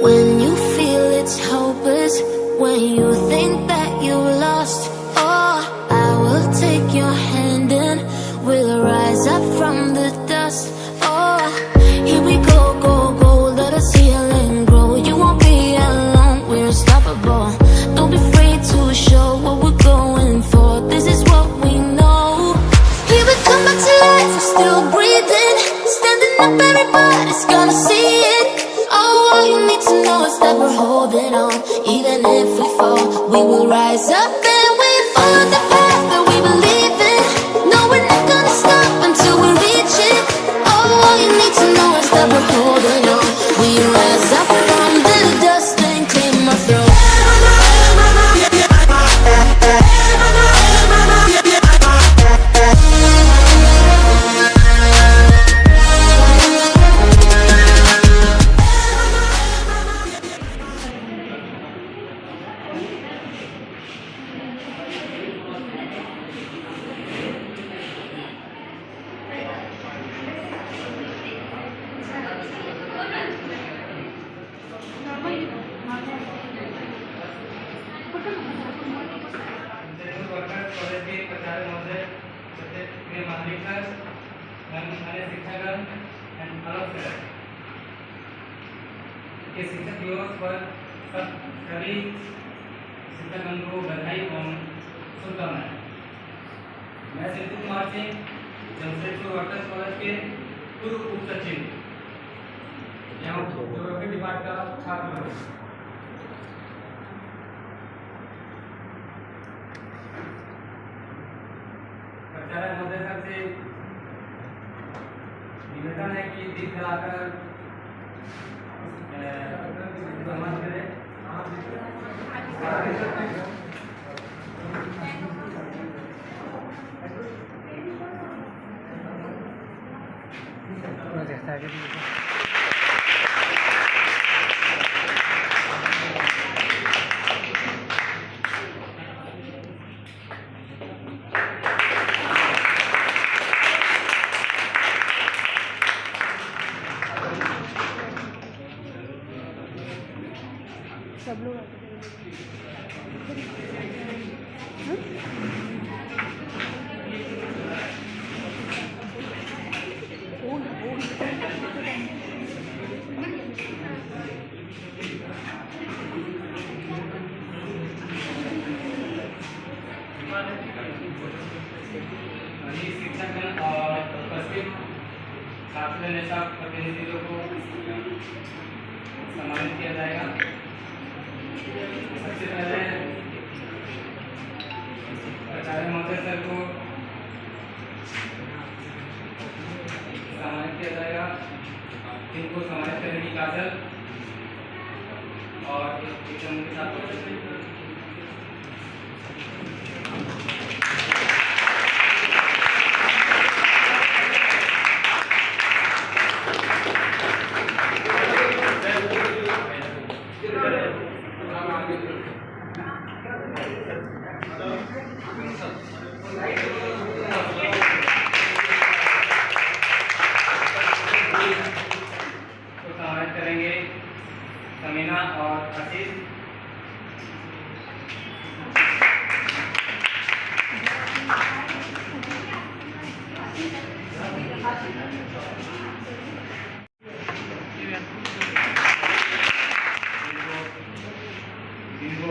When you feel it's hopeless, when you think that you lost, oh, I will take your hand and we'll rise up from the dust. Oh, here we go, go, go, let us heal and grow. You won't be alone, we're unstoppable. Don't be afraid to show what we're going for. This is what we know. Here we come back to life, we're still breathing. Standing up, everybody's gonna see it. Oh, all you need to know is that we're holding on. Even if we fall, we will rise up and we follow the path that we believe in. No, we're not gonna stop until we reach it. Oh, all you need to know is that we're holding on. We rise up from the dust and claim our throne. शिक्षक दिवस पर सभी शिक्षकगण को बधाई एवं शुभकामनाएं। मैं शिल्पी Kumar Singh Jamshedpur water college के पूर्व उप सचिव यहाँ ज्योग्राफी डिपार्टमेंट का छात्र हूँ। प्राचार्य महोदय सर से निवेदन है कि दीप जलाकर सम्मान करें। सब लोग शिक्षकगण और उपस्थित छात्र नेता प्रतिनिधियों को सम्मानित किया जाएगा। सबसे पहले प्राचार्य महोदय सर को सम्मानित किया जाएगा। इनको सम्मानित करेंगी काजल और एक उनके साथ करेंगे समीना और आशीष।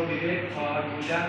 विवेक और पूजा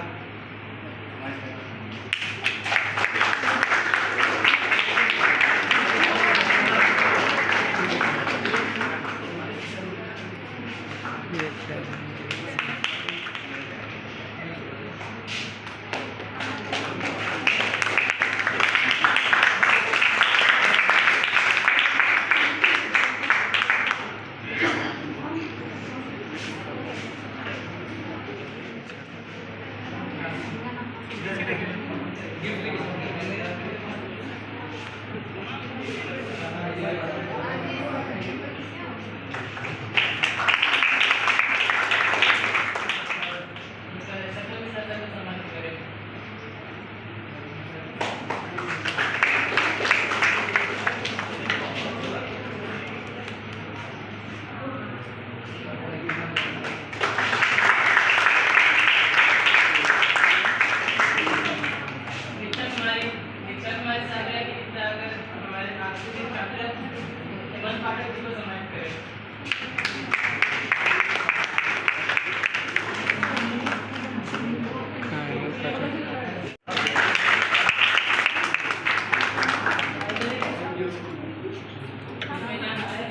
पाठक जी को सम्मानित करें।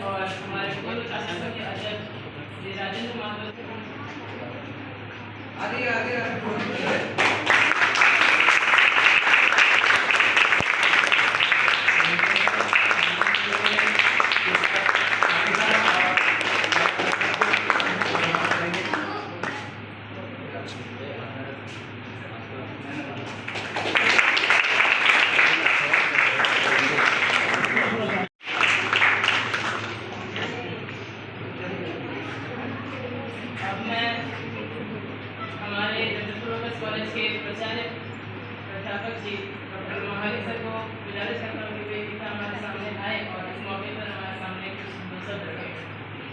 और हमारे पूर्व शासन के अध्यक्ष श्री राजेंद्र माधव आगे आगे आगे अब मैं हमारे जगदीश कॉलेज के प्राचार्य प्राध्यापक जी डॉक्टर महाली सर को गुजारिश करता हूँ कि वे गीता हमारे सामने आए और इस मौके पर हमारे सामने कुछ दो शब्द रखें।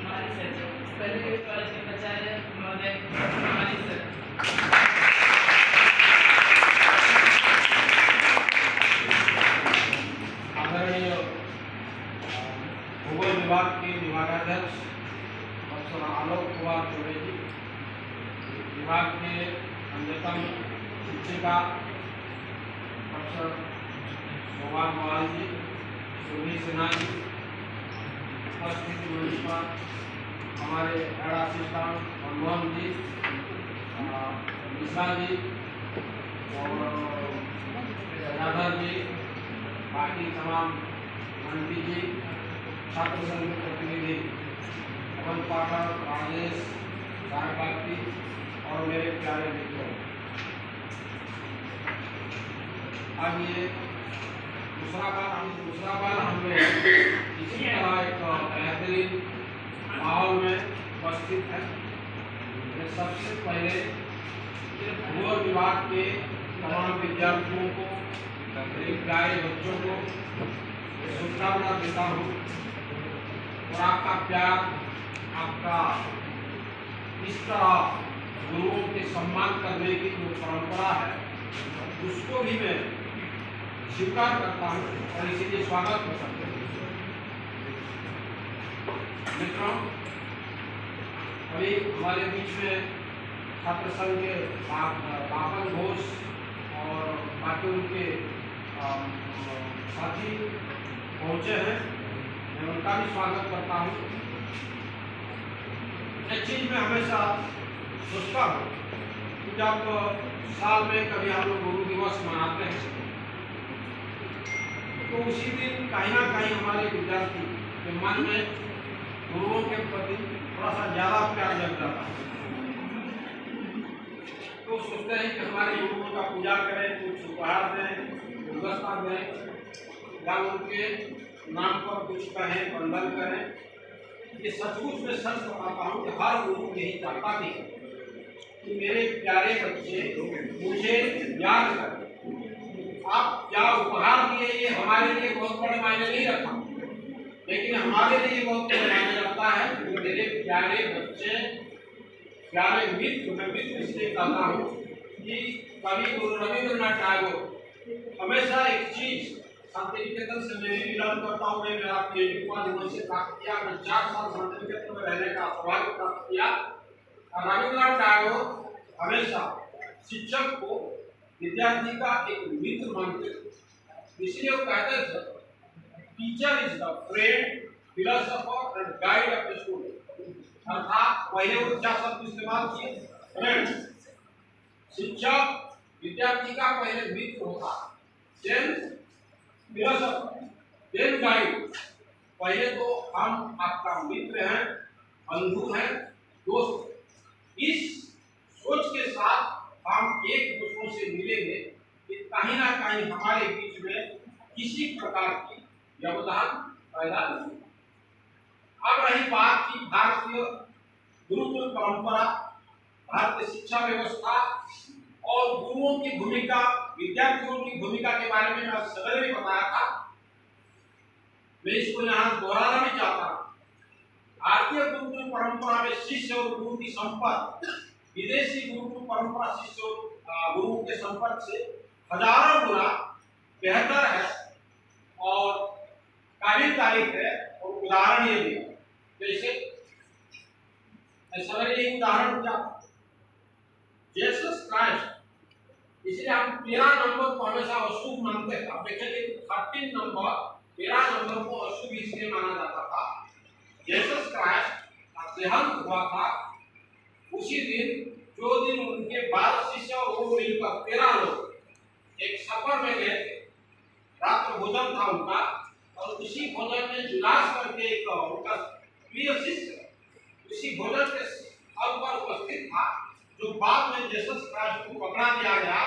महाली सर जी, पहले कॉलेज के प्राचार्य महोदय डॉक्टर महाली सर। आदरणीय भूगोल विभाग के विभागाध्यक्ष प्रोफेसर आलोक कुमार चौबे जी, विभाग के अन्यतम शिक्षिका प्रोफेसर सोमान मोहन जी, सुनी सिन्हा जी, उपस्थित मंच पर हमारे हेड असिस्टेंट मनमोहन जी, मिश्रा जी और गंगाधर जी, बाकी तमाम मंत्री जी, छात्र संघ के प्रतिनिधि पवन पाठक, राजेश सारकाती और मेरे प्यारे मित्रों, आज ये दूसरा बार हमने इसी तरह एक बेहतरीन माहौल में उपस्थित है। सबसे पहले भूगोल विभाग के तमाम विद्यार्थियों को, मेरे प्यारे बच्चों को शुभकामना देता हूँ और आपका प्यार, आपका इस तरह गुरुओं के सम्मान करने की जो परंपरा है उसको भी मैं स्वीकार करता हूँ और इसीलिए स्वागत कर सकते हैं। मित्रों, अभी हमारे बीच में छात्र संघ के बापन घोष और बाकी उनके साथी पहुँचे हैं, मैं उनका भी स्वागत करता हूँ। एक चीज़ मैं हमेशा सोचता हूँ कि जब साल में कभी हम लोग गुरु दिवस मनाते हैं तो उसी दिन कहीं ना कहीं हमारे विद्यार्थी के मन में गुरुओं के प्रति थोड़ा सा ज़्यादा प्यार जग जाता है। तो सोचते हैं कि हमारे गुरुओं का पूजा करें, कुछ उपहार दें, गुलदस्ता दें या उनके नाम पर कुछ कहें, वंदन करें। ये सचमुच में सच बताता हूँ कि हर गुरु यही चाहता भी है कि मेरे प्यारे बच्चे मुझे याद करें। आप क्या उपहार दिए ये हमारे लिए बहुत बड़े मायने नहीं रखता, लेकिन हमारे लिए बहुत बड़े मायने रखता है कि मेरे प्यारे बच्चे, प्यारे मित्र, मैं मित्र इसलिए कहता हूँ कि कवि गुरु रविंद्रनाथ टैगोर हमेशा एक चीज शांतिनिकेतन से मैं भी लर्न करता हूँ। मैं मेरा PhD वहीं से प्राप्त किया, मैं 4 साल शांतिनिकेतन में रहने का सौभाग्य प्राप्त किया। रविंद्रनाथ टैगोर हमेशा शिक्षक को विद्यार्थी का एक मित्र मानते थे, इसलिए वो कहते थे teacher is the friend, philosopher and guide of the student. अर्थात पहले वो क्या शब्द इस्तेमाल किए, फ्रेंड। शिक्षक विद्यार्थी का पहले मित्र होता, देन फिलोसोफर, देन गाइड। पहले तो हम आपका मित्र हैं, बंधु हैं, दोस्त। इस सोच के साथ हम एक दूसरों से मिलेंगे कि कहीं ना कहीं हमारे बीच में किसी प्रकार की व्यवधान पैदा नहीं। अब रही बात की भारतीय गुरुकुल परंपरा, भारतीय शिक्षा व्यवस्था और गुरुओं की भूमिका, विद्यार्थियों की भूमिका के बारे में मैं सवेरे भी बताया था। मैं इसको यहाँ दोहराना भी चाहता हूँ। भारतीय गुरुकुल परंपरा में शिष्य और गुरु की संपर्क विदेशी गुरुकुल परंपरा शिष्य और गुरु के संपर्क से हजारों गुना बेहतर है और काबिल तारीफ है और उदाहरण ये दिया, जैसे समझ लीजिए उदाहरण क्या, जीसस क्राइस्ट, इसलिए हम 13 नंबर को हमेशा अशुभ मानते हैं। आप देखेंगे 13 नंबर 13 नंबर को अशुभ इसलिए माना जाता था। जीसस क्राइस्ट का देहांत हुआ था उसी दिन, जो दिन उनके 12 शिष्य और वो मिलकर 13 लोग एक सफर में गए थे। रात्र भोजन था उनका, और उसी भोजन में जुलास करके एक उनका प्रिय शिष्य उसी भोजन के स्थल पर उपस्थित था, जो बाद में जीसस क्राइस्ट को पकड़ा दिया गया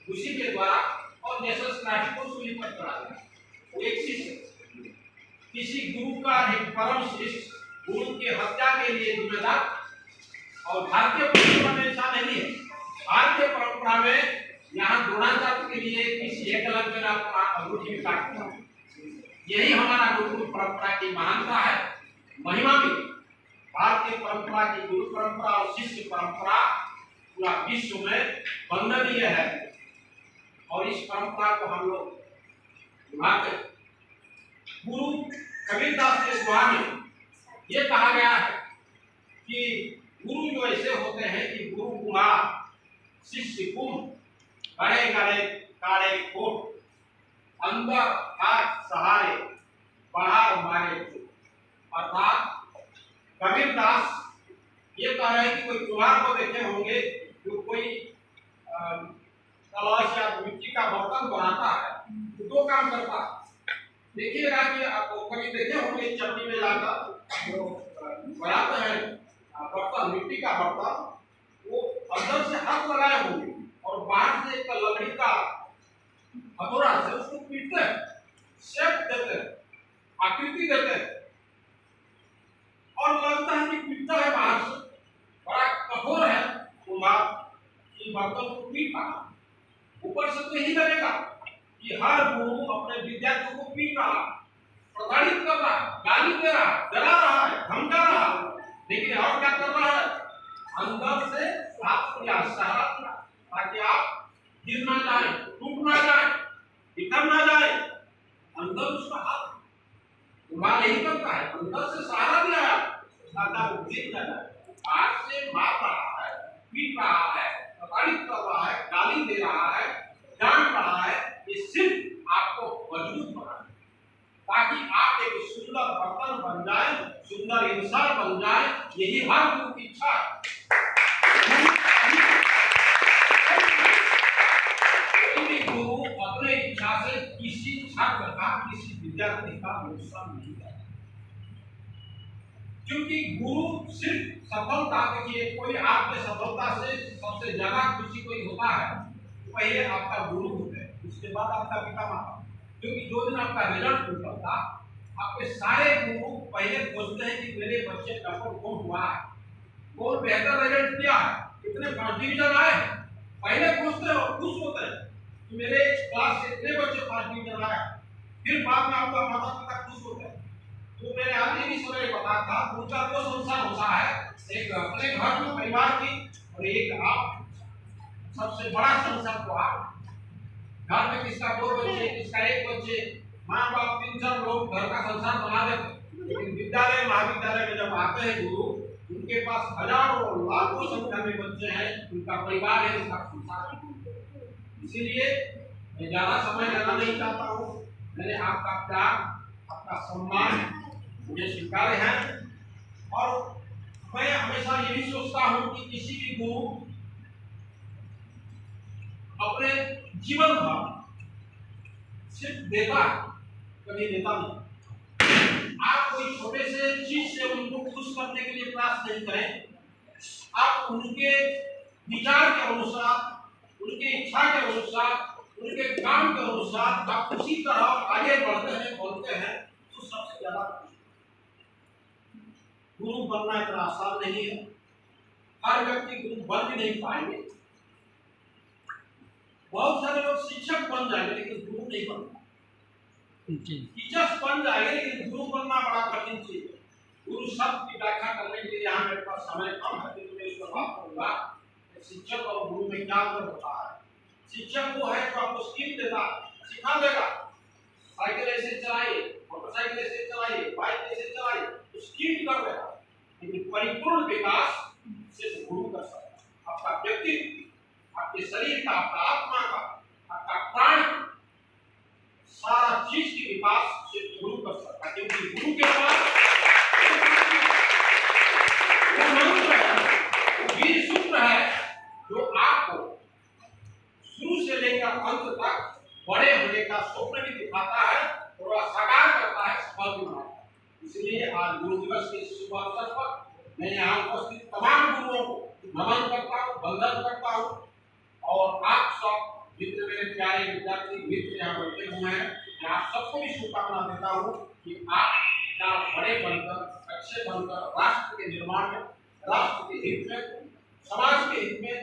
उसी के द्वारा, और जीसस क्राइस्ट को सूली पर चढ़ा गया। वो एक शिष्य किसी गुरु का एक परम शिष्य गुरु की हत्या के लिए जिम्मेदार। और भारतीय परंपरा में ऐसा नहीं है। भारतीय परंपरा में यहाँ द्रोणाचार्य के लिए किसी एकलव्य का अंगूठी भी काटता है। यही हमारा गुरुकुल परंपरा की महानता है, महिमा भी। भारतीय परंपरा की गुरु परंपरा और शिष्य परंपरा पूरा विश्व में वंदनीय है, और इस परंपरा को हम लोग निभाते हैं। गुरु कबीरदास के द्वारा में ये कहा गया है कि गुरु जो ऐसे होते हैं कि गुरु गुणा शिष्य कुम, बड़े गले काड़े कोट, अंदर हाथ सहारे बाहर मारे। अर्थात कबीरदास ये कह रहे हैं कि कोई त्योहार को देखे होंगे, जो कोई कलश या मिट्टी का बर्तन बनाता है तो दो काम करता है। देखिएगा कि आपको कभी देखे होंगे चटनी में लाकर जो बनाते हैं बर्तन, मिट्टी का बर्तन, वो अंदर से हाथ लगाए होंगे और बाहर से एक लकड़ी का हथौड़ा से उसको पीटते हैं, शेप देते हैं, आकृति देते हैं, और लगता है कि पीटता है बाहर से, बड़ा कठोर है कुम्हार, कि बर्तन को पीट रहा। ऊपर से तो यही लगेगा कि हर गुरु अपने विद्यार्थियों को पीट रहा, प्रताड़ित कर रहा, गाली दे रहा, डरा रहा है, धमका रहा है, लेकिन और क्या कर रहा है, अंदर से साथ किया, सहारा किया, ताकि आप गिर ना जाए, टूट ना जाए, बिखर ना जाए। अंदर उसका हाथ उम्र नहीं करता है, अंदर से सहारा दिया है ताकि वो गिर ना जाए। आज से मार रहा है, पीट रहा है, प्रताड़ित कर रहा है, गाली दे रहा है, डांट रहा है, ये सिर्फ आपको मजबूत बनाए, ताकि आप एक सुंदर बर्तन बन जाए, सुंदर इंसान बन जाए। यही हर गुरु की इच्छा है। कोई भी गुरु अपने इच्छा से किसी छात्र का, किसी विद्यार्थी का नुकसान नहीं करता, क्योंकि गुरु सिर्फ सफलता, देखिए कोई आपके सफलता से सबसे ज्यादा खुशी कोई होता है, पहले आपका गुरु होता है, उसके बाद आपका पितामह। क्योंकि जो दिन आपका रिजल्ट निकलता, आपके सारे गुरु पहले पूछते हैं कि मेरे बच्चे का कौन हुआ है, कौन बेहतर रिजल्ट किया है, कितने फर्स्ट डिवीजन आए, पहले पूछते हो, खुश होते हैं कि मेरे क्लास से इतने बच्चे फर्स्ट डिवीजन आए। फिर बाद में आपका माता पिता खुश होते हैं। तो मैंने आज भी समय बताया था, दूसरा दो संसार होता है, एक अपने घर में परिवार की, और एक आप सबसे बड़ा संसार को आप घर में किसका 2 बच्चे, किसका 1 बच्चे, माँ बाप 3-4 लोग घर का संसार बना देते। लेकिन विद्यालय महाविद्यालय में जब आते हैं गुरु, उनके पास हजारों लाखों संख्या में बच्चे हैं, उनका परिवार है, उनका संसार है। इसीलिए मैं ज्यादा समय लेना नहीं चाहता हूँ। मैंने आपका प्यार, आपका सम्मान मुझे स्वीकार है, और मैं हमेशा यही सोचता हूँ कि किसी भी गुरु अपने जीवन भर सिर्फ देता, कभी लेता नहीं। आप कोई छोटे से चीज से उनको खुश करने के लिए प्रयास नहीं करें। आप उनके विचार के अनुसार, उनके इच्छा के अनुसार, उनके काम के अनुसार आप उसी तरह आगे बढ़ते हैं, बोलते हैं, तो सबसे ज्यादा गुरु बनना इतना आसान नहीं है। हर व्यक्ति गुरु बन भी नहीं पाएंगे। बहुत सारे लोग शिक्षक बन जाएंगे लेकिन गुरु नहीं बन पाएंगे। टीचर्स बन जाएंगे लेकिन गुरु बनना बड़ा कठिन चीज है। गुरु शब्द की व्याख्या करने के लिए यहाँ मेरे पास समय कम है, तो मैं इस पर बात करूंगा। शिक्षक और गुरु में क्या अंतर होता है। शिक्षक वो है जो आपको स्किल देगा, सिखा देगा, साइकिल ऐसे चलाइए, मोटरसाइकिल ऐसे चलाइए, बाइक ऐसे चलाइए, तो स्किल कर रहे हैं, लेकिन परिपूर्ण विकास सिर्फ गुरु कर सकता है। आपका व्यक्तित्व, आपके शरीर का, आपका आत्मा का, आपका प्राण, सारा चीज की विकास सिर्फ गुरु कर सकता है, क्योंकि गुरु के पास वो मंत्र है, वो वीर सूत्र है जो आपको शुरू से लेकर अंत तक बड़े होने का स्वप्न भी दिखाता है और वह साकार करता है, सफल भी बनाता है। इसलिए आज गुरु दिवस के शुभ अवसर पर मैं यहाँ उपस्थित तमाम गुरुओं को नमन करता हूँ, वंदन करता हूँ, और आप सब मित्र, मेरे प्यारे विद्यार्थी मित्र यहाँ बैठे हुए हैं, मैं आप सबको भी शुभकामना देता हूँ कि आप बड़े बनकर, अच्छे बनकर राष्ट्र के निर्माण में, राष्ट्र के हित में, समाज के हित में,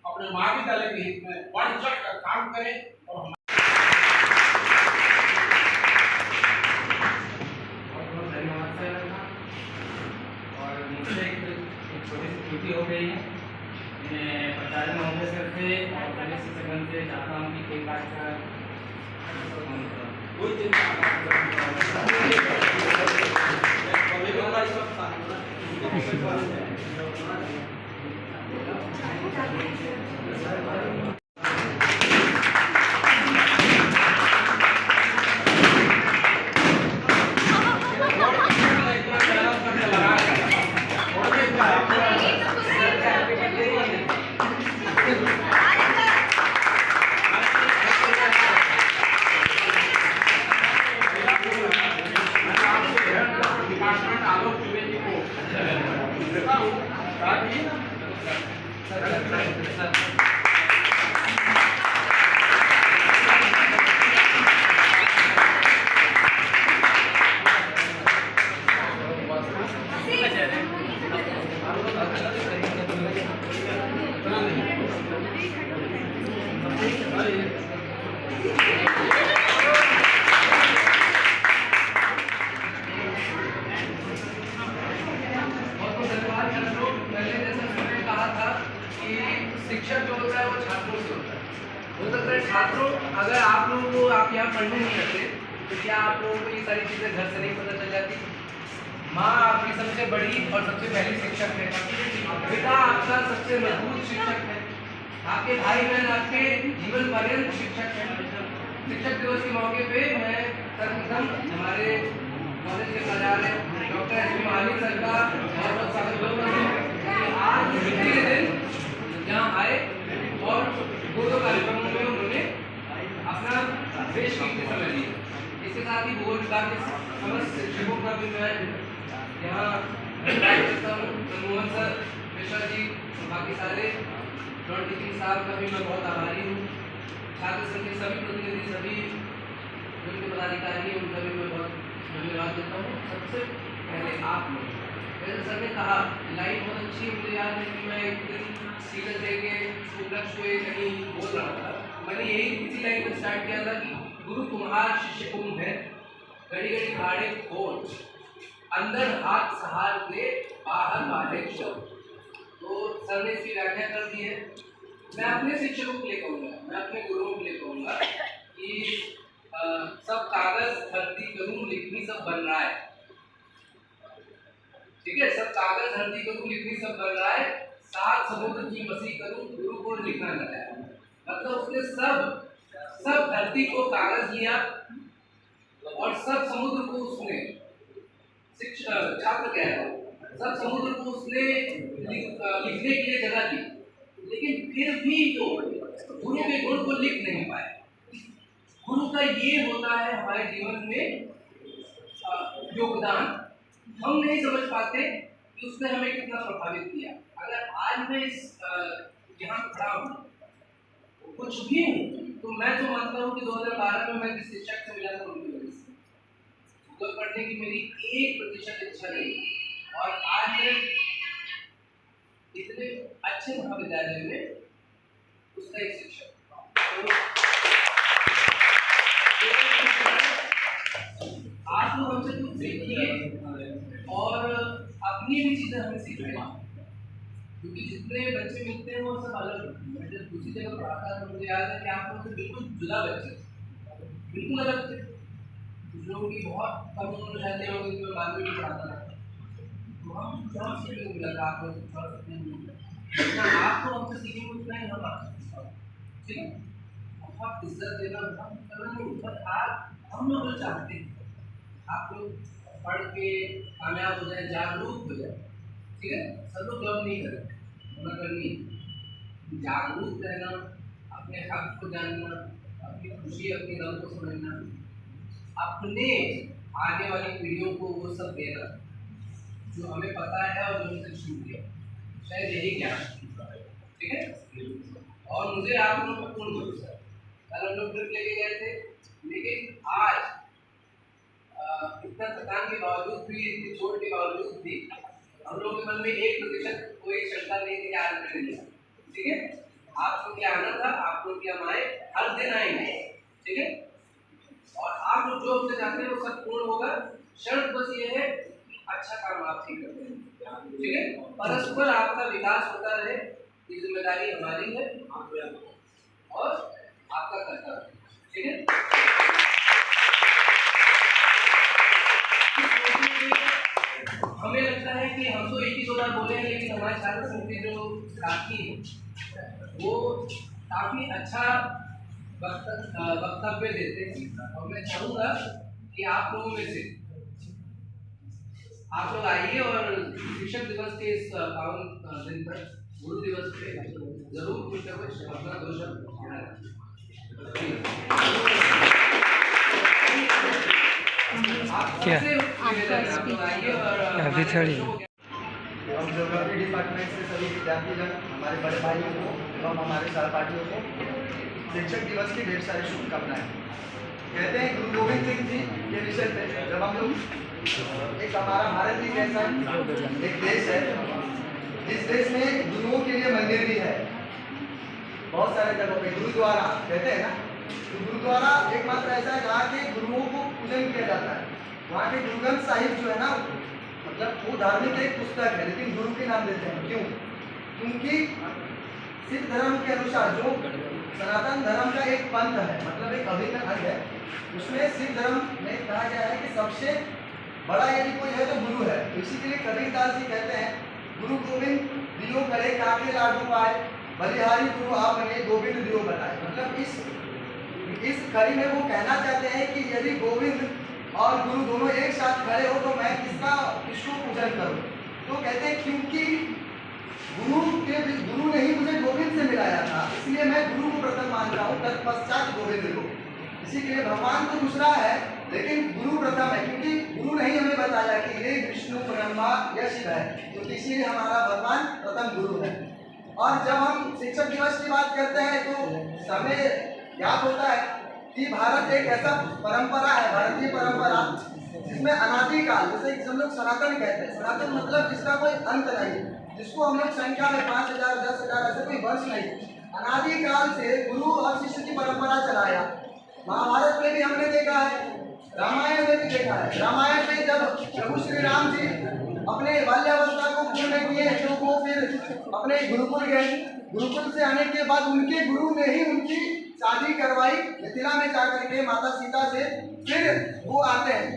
अपने महाविद्यालय के हित में बढ़ चढ़ कर काम करें। और बहुत धन्यवाद सर। और मुझसे एक छोटी सी त्रुटि हो गई है, मैं प्राचार्य महोदय सर से और सभी शिक्षकगण से चाहता हूँ कि एक बार का कोई चिंता शिक्षक जो होता है वो छात्रों से होता है। हो सकता है छात्रों, अगर आप लोगों को आप यहाँ पढ़ने नहीं आते तो क्या आप लोगों को ये सारी चीज़ें घर से नहीं पता चल जाती? माँ आपकी सबसे बड़ी और सबसे पहली शिक्षक है, पिता आपका सबसे मजबूत शिक्षक है, आपके भाई बहन आपके जीवन पर्यंत शिक्षक है। शिक्षक दिवस के मौके पे मैं सर्वप्रथम हमारे कॉलेज के प्राचार्य डॉक्टर एस महावीर सर का बहुत बहुत स्वागत करूँगा। आज छुट्टी के दिन यहाँ आए और दो कार्यक्रमों में उन्होंने अपना देश कीमती समय दिया। इसके साथ ही भूगोल विभाग के समस्त शिक्षकों का भी मैं यहाँ करता हूँ। मनमोहन सर, मिश्रा जी, बाकी सारे नॉन टीचिंग स्टाफ का भी मैं बहुत आभारी हूँ। छात्र संघ के सभी प्रतिनिधि, सभी उनके पदाधिकारी, उनका भी मैं बहुत धन्यवाद देता हूँ। सबसे पहले आप लोग, जैसे सर ने कहा लाइफ बहुत अच्छी है। मुझे याद है कि मैं एक दिन सीजन दे के उपलक्ष्य पे कहीं बोल रहा था, मैंने यही इसी लाइन में स्टार्ट किया था कि गुरु तुम्हार शिष्य तुम है, घड़ी घड़ी खाड़े खोज, अंदर हाथ सहार दे, बाहर बाहर चोट। तो सर ने इसकी व्याख्या कर दी है। मैं अपने शिक्षकों के लिए कहूँगा, मैं अपने गुरुओं के लिए कहूँगा कि सब कागज धरती करूँ लिखनी सब बन रहा है। ठीक है, सब कागज धरती करूँ लिखनी सब बन रहा है, सात समुद्र की मसीह करूँ गुरु को लिखना न है। मतलब उसने सब धरती को कागज लिया और सब समुद्र को उसने, छात्र कह रहा हूँ, सब समुद्र को उसने लिखने के लिए जगह दी, लेकिन फिर भी तो गुरु के गुण को लिख नहीं पाए। गुरु का ये होता है हमारे जीवन में योगदान। हम नहीं समझ पाते कि उसने हमें कितना प्रभावित किया। अगर आज मैं इस यहाँ खड़ा हूँ, कुछ भी हूँ, तो मैं तो मानता हूँ कि 2012 में मैं जिस शिक्षक से मिला था उनकी वजह से। गूगल पढ़ने की मेरी 1% इच्छा नहीं, और आज मैं इतने अच्छे महाविद्यालय में उसका एक शिक्षक। आप लोग हमसे कुछ सीखिए और अपनी भी चीजें हमें सीखें, क्योंकि जितने बच्चे मिलते हैं वो सब अलग। मैं जब दूसरी जगह पढ़ाता था, मुझे याद है कि आप लोग से बिल्कुल जुदा बच्चे, बिल्कुल अलग थे। कुछ लोगों की बहुत कम उम्र रहते होंगे कि मैं बाद में भी पढ़ाता था, तो हम बहुत सीखने को मिला था, आप लोग बहुत सीखने को मिला ना, आपको हमसे सीखने को मिला ही हम आपसे, ठीक है। बहुत इज्जत देना, बहुत करना नहीं, बस आप हम लोग जो चाहते हैं आप लोग पढ़ के कामयाब हो जाए, जागरूक हो जाए, ठीक है। सब लोग जॉब नहीं करें, होना करनी है, जागरूक रहना, अपने हक को जानना, अपनी खुशी अपनी गम को समझना, अपने आगे वाली पीढ़ियों को वो सब देना जो हमें पता है और जो हमसे छूट गया, शायद यही ज्ञान, ठीक है। और मुझे आप लोगों पर पूर्ण भरोसा है, कल हम लोग ट्रिप लेके गए थे, लेकिन आज इतना थकान के बावजूद भी, इतनी चोट के बावजूद भी हम लोगों के मन में 1% कोई शंका नहीं थी कि आज करेंगे, ठीक है। आप लोग क्या आना था, आप लोग क्या आए, हर दिन आएंगे, ठीक है। और आप लोग जो हमसे चाहते हैं वो सब पूर्ण होगा, शर्त बस ये है अच्छा काम आप ही करते हैं, ठीक है। परस्पर आपका विकास होता रहे, ये जिम्मेदारी हमारी है और आपका कर्तव्य, ठीक है। हमें लगता है कि हम तो एक ही 2 बार बोले हैं, लेकिन हमारे छात्र समिति जो साथी है वो काफ़ी अच्छा वक्तव्य देते हैं, और मैं चाहूँगा कि आप लोगों में से आप लोग आइए और शिक्षक दिवस के इस पावन दिन पर, गुरु दिवस पे जरूर कुछ ना कुछ अपना 2 शब्द क्या आइए और अभी थोड़ी हम ज्योग्राफी डिपार्टमेंट से सभी विद्यार्थीगण, हमारे बड़े भाइयों को एवं हमारे सहपाठियों को शिक्षक दिवस की ढेर सारी शुभकामनाएं। कहते हैं गुरु गोविंद सिंह जी के विषय पे, जब हम लोग एक हमारा भारत ही ऐसा एक देश है जिस देश में गुरुओं के लिए मंदिर भी है, बहुत सारे जगहों पे गुरुद्वारा कहते हैं ना, तो गुरुद्वारा एकमात्र ऐसा है जहाँ के गुरुओं को पूजन किया जाता है। वहाँ के गुरु ग्रंथ साहिब जो है ना, मतलब वो धार्मिक एक पुस्तक है, लेकिन गुरु के नाम देते हैं, क्यों? क्योंकि सिख धर्म के अनुसार जो सनातन धर्म का एक पंथ है, मतलब एक अभिन्न अंग है, उसमें सिख धर्म में कहा गया है कि सबसे बड़ा यदि कोई है तो गुरु है। इसी के लिए कबीरदास जी कहते हैं, गुरु गोविंद दियो करे काके लाडू पाए, बलिहारी गुरु आपने गोविंद दियो बताए। मतलब इस खड़ी में वो कहना चाहते हैं कि यदि गोविंद और गुरु दोनों एक साथ खड़े हो तो मैं किसको पूजन करूं? तो कहते हैं क्योंकि गुरु ने ही मुझे गोविंद से मिलाया था, इसलिए मैं गुरु को प्रथम मानता हूँ, तत्पश्चात गोविंद को। इसी के लिए भगवान तो दूसरा है, लेकिन गुरु प्रथम है, क्योंकि गुरु ने ही हमें बताया कि ये विष्णु ब्रह्मा या शिव है, तो इसीलिए हमारा भगवान प्रथम गुरु है। और जब हम शिक्षक दिवस की बात करते हैं तो हमें याद होता है कि भारत एक ऐसा परंपरा है, भारतीय परंपरा, जिसमें अनादिकाल, जैसे हम लोग सनातन कहते हैं, सनातन मतलब जिसका कोई अंत नहीं, जिसको हम लोग संख्या में 5000 10,000 ऐसे कोई वर्ष नहीं, अनादिकाल से गुरु और शिष्य की परंपरा चलाया। महाभारत में भी हमने देखा है, रामायण में भी देखा है। रामायण में जब प्रभु श्री राम जी अपने बाल्यावस्था को पूर्ण किए तो वो फिर अपने गुरुकुल गए, गुरुकुल से आने के बाद उनके गुरु ने ही उनकी शादी करवाई मिथिला में जाकर के माता सीता से, फिर वो आते हैं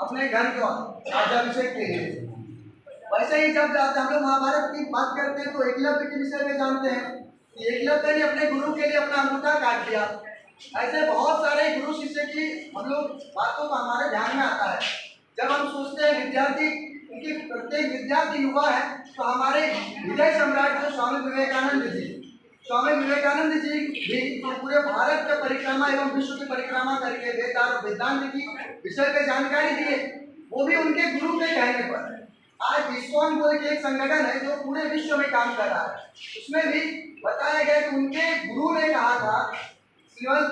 अपने घर को राज्याभिषेक के लिए। वैसे ही जब जाते हम लोग महाभारत की बात करते हैं तो एकलव्य के विषय में जानते हैं कि एकलव्य ने अपने गुरु के लिए अपना अंगूठा काट दिया। ऐसे बहुत सारे गुरु शिष्य की हम लोग बातों को हमारे ध्यान में आता है। जब हम सोचते हैं विद्यार्थी, क्योंकि प्रत्येक विद्यार्थी युवा है, तो हमारे विजय सम्राट जो स्वामी विवेकानंद जी भी पूरे भारत के परिक्रमा एवं विश्व की परिक्रमा करके वेदांत की विषय पे जानकारी दिए, वो भी उनके गुरु के कहने पर। आज इस्कॉन बोल के एक संगठन है जो पूरे विश्व में काम कर रहा है, उसमें भी बताया गया कि उनके गुरु ने कहा था, श्रीमद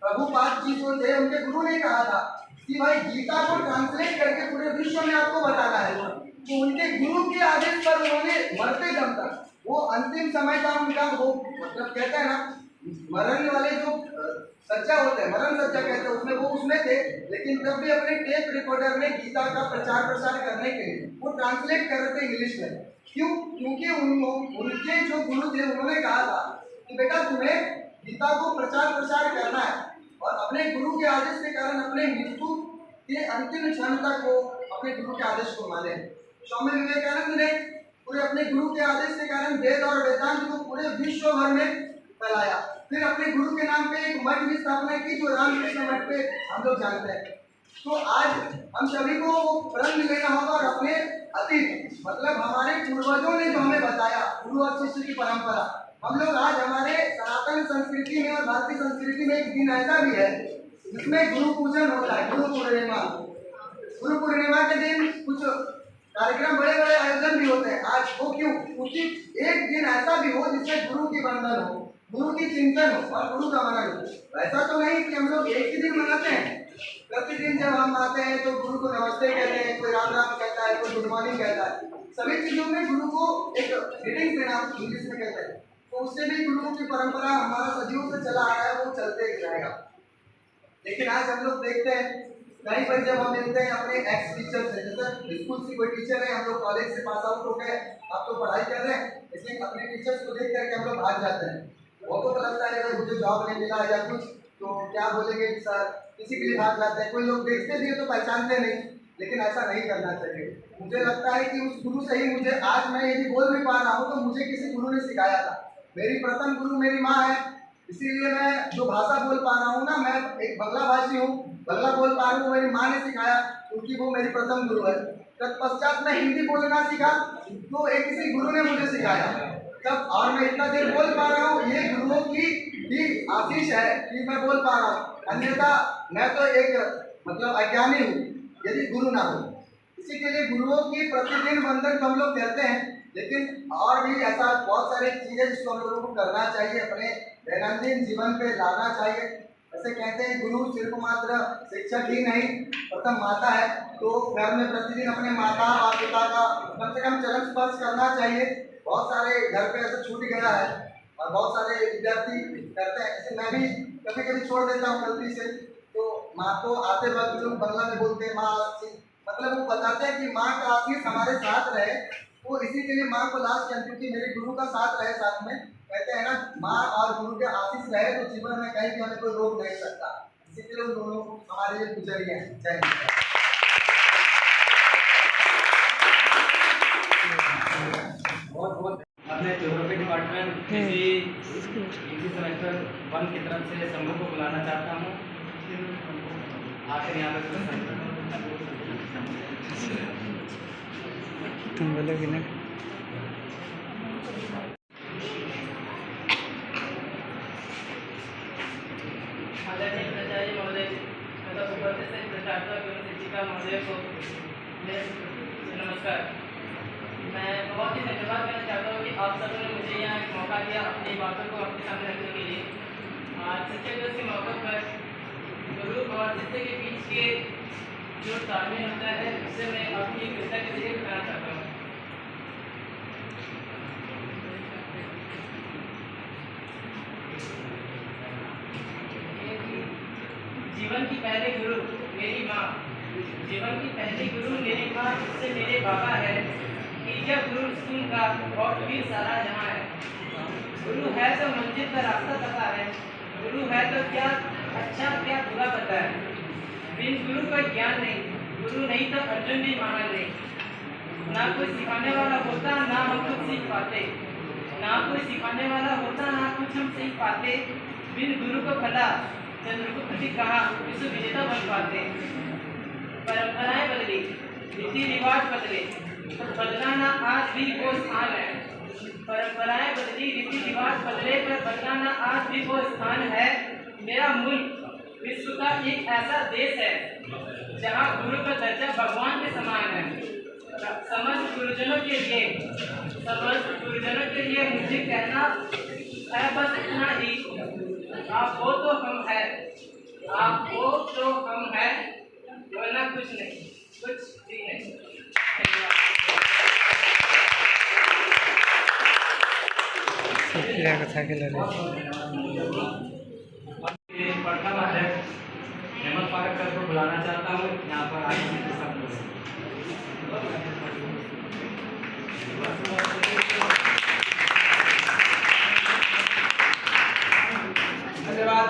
प्रभुपाद जी जो थे उनके गुरु ने कहा था कि भाई गीता को ट्रांसलेट करके पूरे विश्व में आपको बताना है। तो उनके गुरु के आदेश पर उन्होंने मरते दम तक, वो अंतिम समय का उनका वो मतलब कहते हैं ना, मरने वाले जो सच्चा होते हैं, मरण सच्चा कहते हैं, उसमें वो उसमें थे, लेकिन तब भी अपने टेप रिकॉर्डर में गीता का प्रचार प्रसार करने के लिए वो ट्रांसलेट कर रहे थे इंग्लिश में। क्यों? क्योंकि उनके जो गुरु थे उन्होंने कहा था कि बेटा तुम्हें गीता को प्रचार प्रसार करना है और अपने गुरु के आदेश के कारण अपने मृत्यु के अंतिम क्षण तक वो अपने गुरु के आदेश को माने। स्वामी विवेकानंद ने पूरे अपने गुरु के आदेश के कारण वेद और वेदांत को पूरे विश्व भर में फैलाया। फिर अपने गुरु के नाम पे एक मठ की स्थापना की जो रामकृष्ण मठ पे हम लोग जानते हैं। तो आज हम सभी को प्रण लेना होगा और अपने अतीत मतलब हमारे पूर्वजों ने जो हमें बताया गुरु और शिष्य की परंपरा, हम लोग आज हमारे सनातन संस्कृति में और भारतीय संस्कृति में एक दिन ऐसा भी है जिसमें गुरु पूजन होता है, गुरु पूर्णिमा। गुरु पूर्णिमा के दिन कुछ कार्यक्रम बड़े बड़े आयोजन भी होते हैं। आज वो क्यों? क्योंकि एक दिन ऐसा भी हो जिसमें गुरु की वंदन हो, गुरु की चिंतन हो और गुरु का मनन हो। ऐसा तो नहीं कि हम लोग एक ही दिन मनाते हैं। प्रतिदिन जब हम आते हैं तो गुरु को नमस्ते कहते हैं, कोई राम राम कहता है, कोई गुड मॉर्निंग कहता है। सभी चीजों में गुरु को एक ग्रीटिंग्स देना इंग्लिश में कहते हैं। तो उससे भी गुरु की परंपरा हमारा सदियों से चला आ रहा है, वो चलते ही रहेगा। लेकिन आज हम लोग देखते हैं कहीं पर जब हम मिलते हैं अपने एक्स टीचर से, जैसे स्कूल से कोई टीचर है, हम लोग कॉलेज से पास आउट हो गए, आप तो पढ़ाई कर रहे हैं, इसलिए अपने टीचर्स को देख करके हम लोग भाग जाते हैं। बहुतों को लगता है अगर मुझे जॉब नहीं मिला या कुछ तो क्या बोलेंगे सर, किसी के लिए भाग जाते हैं। कोई लोग देखते भी है तो पहचानते नहीं, लेकिन ऐसा नहीं करना चाहिए। मुझे लगता है कि उस गुरु से ही मुझे आज मैं यदि बोल भी पा रहा हूँ तो मुझे किसी गुरु ने सिखाया था। मेरी प्रथम गुरु मेरी माँ है, इसीलिए मैं जो भाषा बोल पा रहा हूँ ना, मैं एक बंगला भाषी हूँ, बंगला बोल पा रहा हूँ, मेरी माँ ने सिखाया क्योंकि वो मेरी प्रथम गुरु है। तत्पश्चात मैं हिंदी बोलना सीखा तो एक किसी गुरु ने मुझे सिखाया तब, और मैं इतना देर बोल पा रहा हूँ, ये गुरुओं की भी आशीष है कि मैं बोल पा रहा हूँ। अन्यथा मैं तो एक मतलब अज्ञानी हूँ यदि गुरु ना हो। इसी के लिए गुरुओं की प्रतिदिन वंदन तो हम लोग करते हैं, लेकिन और भी ऐसा बहुत सारी चीज़ें जिसको हम लोगों को करना चाहिए, अपने दैनंदिन जीवन पे लाना चाहिए। ऐसे कहते हैं गुरु सिर्फ मात्र शिक्षक ही नहीं प्रथम माता है, तो घर में प्रतिदिन अपने माता और पिता का कम से कम चरण स्पर्श करना चाहिए। बहुत सारे घर पे ऐसा छूट गया है और बहुत सारे विद्यार्थी करते हैं, जैसे मैं भी कभी कभी छोड़ देता हूँ गलती से। तो माँ को आते वक्त लोग बंगला में बोलते हैं माँ, मतलब वो बताते हैं कि माँ का आशीष हमारे साथ रहे। तो इसी के लिए माँ को लास्ट किया क्योंकि मेरे गुरु का साथ रहे साथ में। कहते हैं ना माँ और गुरु के आशीष रहे तो जीवन में कहीं भी हमें कोई रोक नहीं सकता। इसी के लिए उन दोनों हमारे लिए गुजरिए हैं। जय हिंद। बहुत बहुत अपने ज्योग्राफी डिपार्टमेंट किसी सेमेस्टर 1 की तरफ से समूह को बुलाना चाहता हूँ। आखिर यहाँ पर तुम बोलोगे ना। आदरणीय प्राचार्य महोदय तथा उपस्थित प्राचार्य एवं शिक्षिका महोदय को नमस्कार। मैं बहुत ही धन्यवाद करना चाहता हूँ कि आप सबों ने मुझे यहाँ एक मौका दिया अपनी बातों को आपके सामने रखने के लिए। आज शिक्षक दिवस के मौके पर गुरु और शिष्य के बीच के जो तालमेल होता है उससे मैं अपनी कृपा के लिए बताना चाहता हूँ। जीवन की पहली गुरु मेरी माँ, जीवन की पहली गुरु मेरी माँ, इससे मेरे बाबा है कि जब गुरु स्कूल का और भी सारा जहाँ है। गुरु है तो मंजिल का रास्ता पता है, गुरु है तो क्या अच्छा क्या बुरा पता है। बिन गुरु का ज्ञान नहीं, गुरु नहीं तो अर्जुन भी महान नहीं। ना कोई सिखाने वाला होता ना हम कुछ सीख पाते, ना कोई सिखाने वाला होता ना कुछ हम सीख पाते। बिन गुरु को भला चंद्रगुप्त जी कहा विश्व विजेता बन पाते। परंपराएं बदली, रीति रिवाज बदले, पर बदला ना आज भी वो स्थान है। परंपराएं बदली, रीति रिवाज बदले, पर बदला ना आज भी वो स्थान है। मेरा मुल्क विश्व का एक ऐसा देश है जहाँ गुरु का दर्जा भगवान के समान है। समस्त गुरुजनों के लिए मुझे कहना है बस इतना ही, आप हो तो हम है, आप हो तो हम है, वरना कुछ नहीं, कुछ भी नहीं। प्रथम अध्यक्ष हेमंत पाठक सर को बुलाना चाहता हूँ यहाँ पर आज सब लोग। धन्यवाद।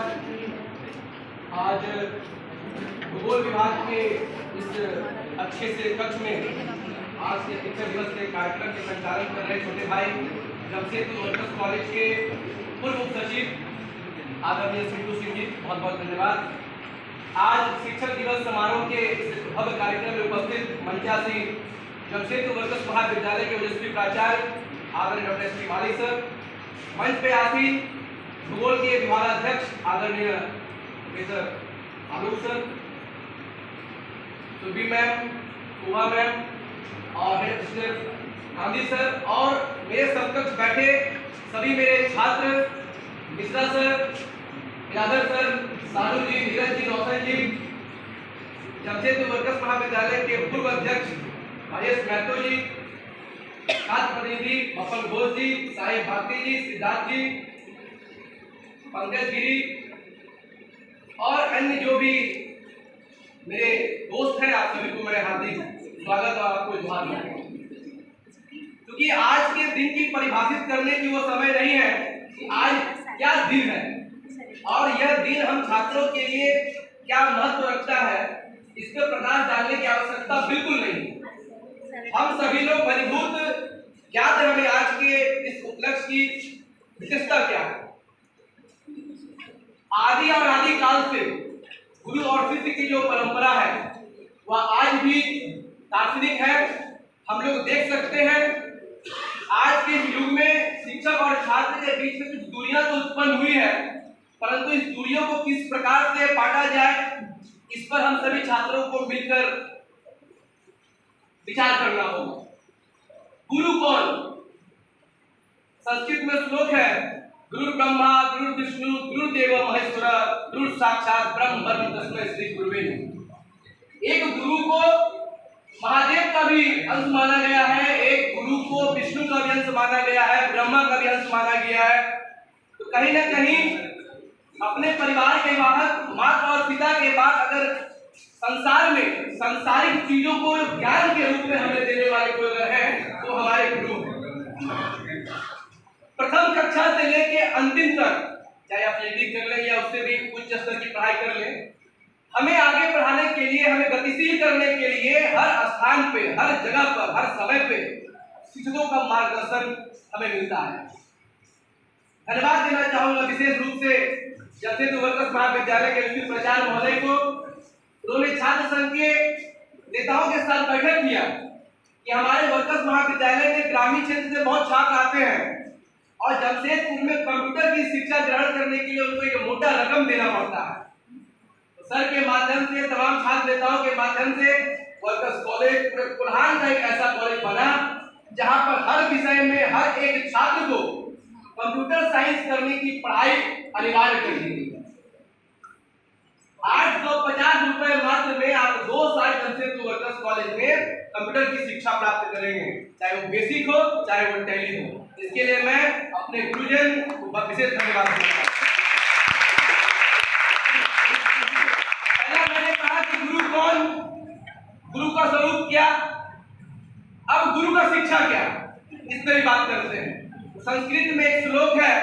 आज के शिक्षक दिवस के कार्यक्रम के संचालन कर रहे छोटे भाई जमशेदपुर वर्कर्स कॉलेज के पूर्व उप सचिव आदरणीय सिंधु सिंह जी, बहुत बहुत धन्यवाद। आज शिक्षक दिवस समारोह के भव्य कार्यक्रम में उपस्थित मंचासी जमशेदपुर वर्कर्स महाविद्यालय के ओजस्वी प्राचार्य आदरणीय डॉक्टर श्री माली सर, मंच पे आसीन भूगोल के विभागाध्यक्ष आदरणीय प्रोफेसर आलोक सर, सुबी मैम, कुमा मैम और हेड टीचर गांधी सर और मेरे समकक्ष बैठे सभी मेरे छात्र मिश्रा सर, यादव सर, साधु जी, नीरज जी, रोशन जी, जमशेदपुर वर्कर्स महाविद्यालय के पूर्व अध्यक्ष महेश महतो जी, छात्र प्रतिनिधि बपन घोष जी, साहिब भारती जी, सिद्धार्थ जी, पंकज गिरी और अन्य जो भी मेरे दोस्त हैं, आप सभी को मेरे हार्दिक स्वागत और आपको जोहार। क्योंकि आज के दिन की परिभाषित करने की वो समय नहीं है कि आज क्या दिन है और यह दिन हम छात्रों के लिए क्या महत्व रखता है, इस पर प्रकाश डालने की आवश्यकता बिल्कुल नहीं। हम सभी लोग परिभूत ज्ञात है हमें आज के इस उपलक्ष्य की विशेषता क्या है। आदि और आदि काल से गुरु और शिष्य की जो परंपरा है वह आज भी दार्शनिक है। हम लोग देख सकते हैं आज के युग में शिक्षक और छात्र के बीच में कुछ दूरियां तो उत्पन्न हुई है, परंतु इस दूरियों को किस प्रकार से पाटा जाए, इस पर हम सभी छात्रों को मिलकर विचार करना होगा। गुरु कौन? संस्कृत में श्लोक है, गुरु ब्रह्मा गुरु विष्णु गुरुदेव महेश्वर गुरु साक्षात ब्रह्म तस्मै श्री गुरुवे नमः। एक गुरु को महादेव का भी अंश माना गया है, एक गुरु को विष्णु का भी अंश माना गया है, ब्रह्मा का भी अंश माना गया है। तो कहीं ना कहीं अपने परिवार के वाहक माता और पिता के बाद अगर संसार में सांसारिक चीजों को ज्ञान के रूप में हमें देने वाले कोई अगर है तो हमारे गुरु हैं। प्रथम कक्षा से लेके अंतिम तक, चाहे आप पीएचडी कर लें या उससे भी उच्च स्तर की पढ़ाई कर लें, हमें आगे बढ़ाने के लिए, हमें गतिशील करने के लिए हर स्थान पे, हर जगह पर, हर समय पे शिक्षकों का मार्गदर्शन हमें मिलता है। धन्यवाद देना चाहूंगा विशेष रूप से जमशेदपुर वर्कर्स महाविद्यालय के विश्व प्राचार्य महोदय को। उन्होंने छात्र संघ के नेताओं के साथ बैठक किया कि हमारे वर्कर्स महाविद्यालय में ग्रामीण क्षेत्र से बहुत छात्र आते हैं और जमशेदपुर में कंप्यूटर की शिक्षा ग्रहण करने के लिए उनको एक मोटा रकम देना पड़ता है। तो सर के माध्यम से, तमाम छात्र नेताओं के माध्यम से वर्कर्स कॉलेज पूरे कुल्हान का एक ऐसा कॉलेज बना जहां पर हर विषय में हर एक छात्र को कंप्यूटर साइंस करने की पढ़ाई अनिवार्य कर दी गई। 850 रुपए मात्र में आप 2 साल जमशेदपुर वर्कर्स कॉलेज में कंप्यूटर की शिक्षा प्राप्त करेंगे, चाहे वो बेसिक हो चाहे वो टैली हो। इसके लिए मैं अपने गुरुजन को विशेष धन्यवाद देता हूं। पहला मैंने कहा कि गुरु कौन, गुरु का स्वरूप क्या, अब गुरु का शिक्षा क्या, इस पर बात करते हैं। संस्कृत में एक श्लोक है,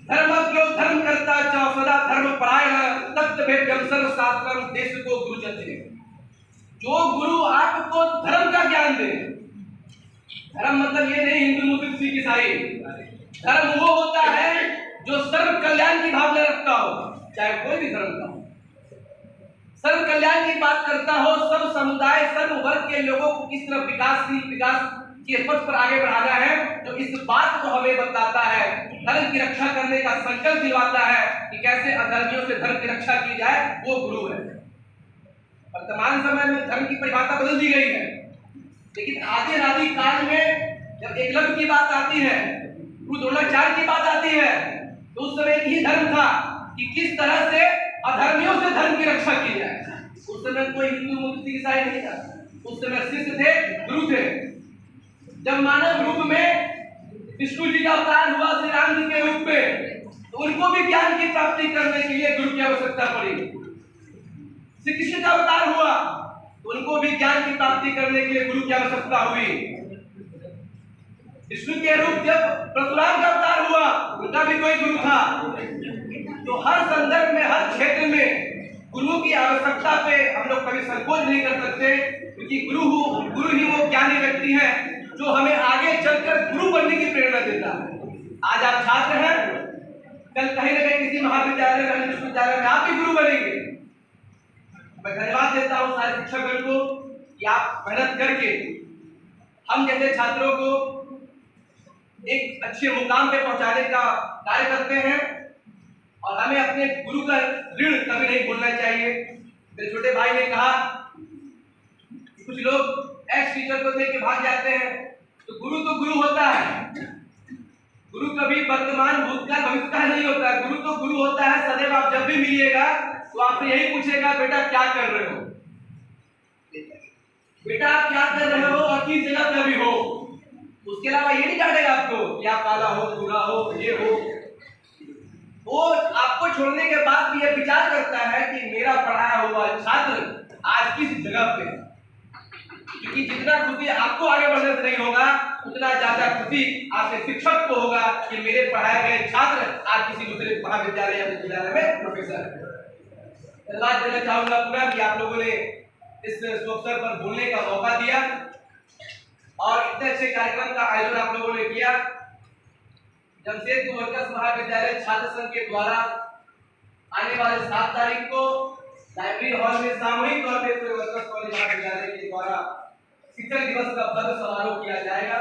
धर्मज्ञो धर्म करता च सदा धर्म परायण तत्वेद्यं सर्वशास्त्रम देश को गुरु चते। जो गुरु आपको धर्म का ज्ञान दे, धर्म मतलब ये नहीं हिंदू मुस्लिम सिख ईसाई, धर्म वो होता है जो सर्व कल्याण की भावना रखता हो, चाहे कोई भी धर्म का हो, सर्व कल्याण की बात करता हो, सब समुदाय सर्व वर्ग के लोगों को किस तरह विकास के पथ पर आगे बढ़ाना है, तो इस बात को हमें बताता है, धर्म की रक्षा करने का संकल्प दिलवाता है कि कैसे अधर्मियों से धर्म की रक्षा की जाए, वो गुरु है। वर्तमान समय में धर्म की परिभाषा बदल दी गई है, लेकिन आदि अनादि काल में जब एकलव्य की बात आती है, गुरु द्रोणाचार्य की बात आती है, तो उस समय यही धर्म था कि किस तरह से अधर्मियों से धर्म की रक्षा की जाए। उस समय कोई हिंदू मुस्लिम ईसाई नहीं था, उस समय शिष्य थे, गुरु थे। जब मानव रूप में विष्णु जी का अवतार हुआ श्री राम जी के रूप में, तो उनको भी ज्ञान की प्राप्ति करने के लिए गुरु की आवश्यकता पड़ी। श्री कृष्ण का अवतार हुआ तो उनको भी ज्ञान की प्राप्ति करने के लिए गुरु की आवश्यकता हुई। विष्णु के रूप जब परशुराम का अवतार हुआ, उनका भी कोई गुरु था। तो हर संदर्भ में, हर क्षेत्र में गुरु की आवश्यकता पे हम लोग कभी संकोच नहीं कर सकते। क्योंकि गुरु ही वो ज्ञानी व्यक्ति है जो हमें आगे चलकर गुरु बनने की प्रेरणा देता है। आज आप छात्र हैं, कल कहीं ना कहीं किसी महाविद्यालय में, विश्वविद्यालय में आप भी गुरु बनेंगे। मैं धन्यवाद देता हूँ सारे शिक्षकगण को कि आप मेहनत करके हम जैसे छात्रों को एक अच्छे मुकाम पे पहुंचाने का कार्य करते हैं और हमें अपने गुरु का ऋण कभी नहीं भूलना चाहिए। मेरे छोटे भाई ने कहा कि कुछ लोग एक्स टीचर को देख के भाग जाते हैं, तो गुरु होता है। गुरु कभी वर्तमान भूतकाल भविष्य का नहीं होता है। गुरु तो गुरु होता है सदैव। आप जब भी मिलिएगा तो आपसे यही पूछेगा, बेटा क्या कर रहे हो, बेटा आप क्या कर रहे हो और किस जगह पे भी हो। उसके अलावा ये नहीं डांटेगा आपको कि आप काला हो, बुरा हो, ये हो। वो आपको छोड़ने के बाद भी ये विचार करता है कि मेरा पढ़ाया हुआ छात्र आज किस जगह पे, क्योंकि जितना खुशी आपको आगे बढ़ने से नहीं होगा उतना ज्यादा खुशी आपके शिक्षक को होगा कि मेरे पढ़ाए गए छात्र आज किसी दूसरे महाविद्यालय या विद्यालय में प्रोफेसर है। धन्यवाद देना चाहूंगा पूरा कि आप लोगों ने इस अवसर पर बोलने का मौका दिया और इतने अच्छे कार्यक्रम का आयोजन आप लोगों ने किया। जमशेदपुर वर्कर्स महाविद्यालय छात्र संघ के द्वारा आने वाले 7 तारीख को लाइब्रेरी हॉल में सामूहिक तौर पर वर्कर्स कॉलेज महाविद्यालय के द्वारा शिक्षक दिवस का भव्य समारोह किया जाएगा।